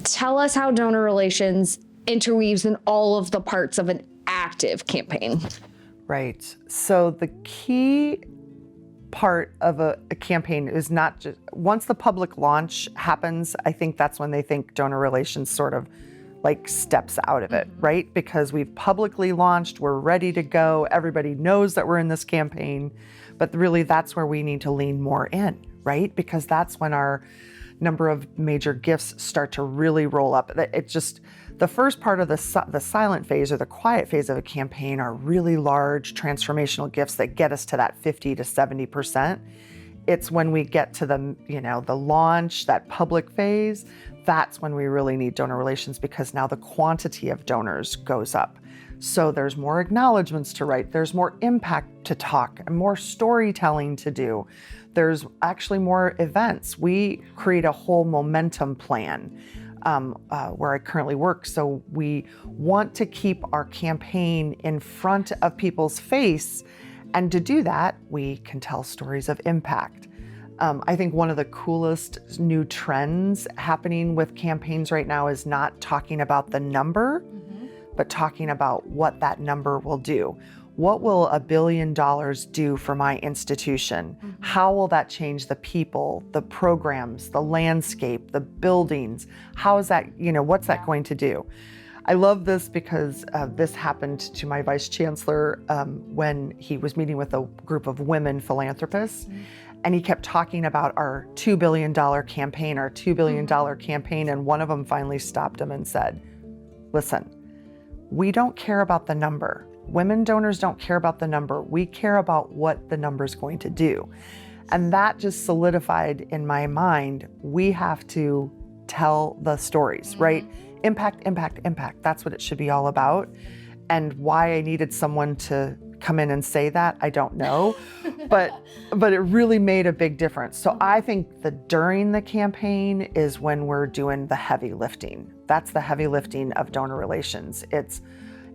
Tell us how donor relations interweaves in all of the parts of an active campaign. Right. So the key part of a campaign is not just, once the public launch happens, I think that's when they think donor relations sort of like steps out of it, right? Because we've publicly launched, we're ready to go, everybody knows that we're in this campaign, but really that's where we need to lean more in, right? Because that's when our number of major gifts start to really roll up. It's just, the first part of the silent phase or the quiet phase of a campaign are really large transformational gifts that get us to that 50 to 70%. It's when we get to the launch, that public phase, that's when we really need donor relations, because now the quantity of donors goes up. So there's more acknowledgements to write, there's more impact to talk, and more storytelling to do. There's actually more events. We create a whole momentum plan where I currently work. So we want to keep our campaign in front of people's face. And to do that, we can tell stories of impact. I think one of the coolest new trends happening with campaigns right now is not talking about the number, but talking about what that number will do. What will $1 billion do for my institution? How will that change the people, the programs, the landscape, the buildings? How is that, what's that going to do? I love this because this happened to my vice chancellor when he was meeting with a group of women philanthropists. And he kept talking about our $2 billion campaign, our $2 billion campaign. And one of them finally stopped him and said, listen, we don't care about the number. Women donors don't care about the number. We care about what the number is going to do. And that just solidified in my mind, we have to tell the stories, right? Impact, impact, impact. That's what it should be all about. And why I needed someone to come in and say that, I don't know, but it really made a big difference. So I think that during the campaign is when we're doing the heavy lifting. That's the heavy lifting of donor relations. It's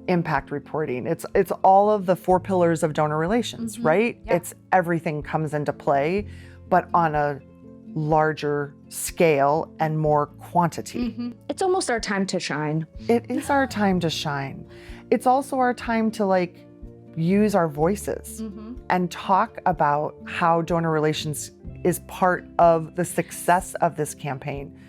impact reporting. It's all of the 4 pillars of donor relations, right? Yeah. It's everything comes into play, but on a larger scale and more quantity. It's almost our time to shine. It is our time to shine. It's also our time to use our voices and talk about how donor relations is part of the success of this campaign.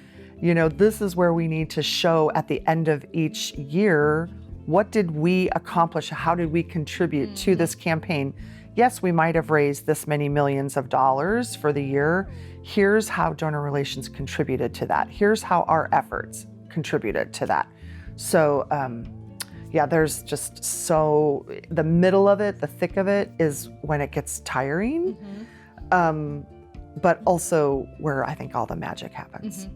This is where we need to show at the end of each year, what did we accomplish? How did we contribute to this campaign? Yes, we might have raised this many millions of dollars for the year. Here's how donor relations contributed to that. Here's how our efforts contributed to that. So, there's just the middle of it, the thick of it is when it gets tiring, but also where I think all the magic happens.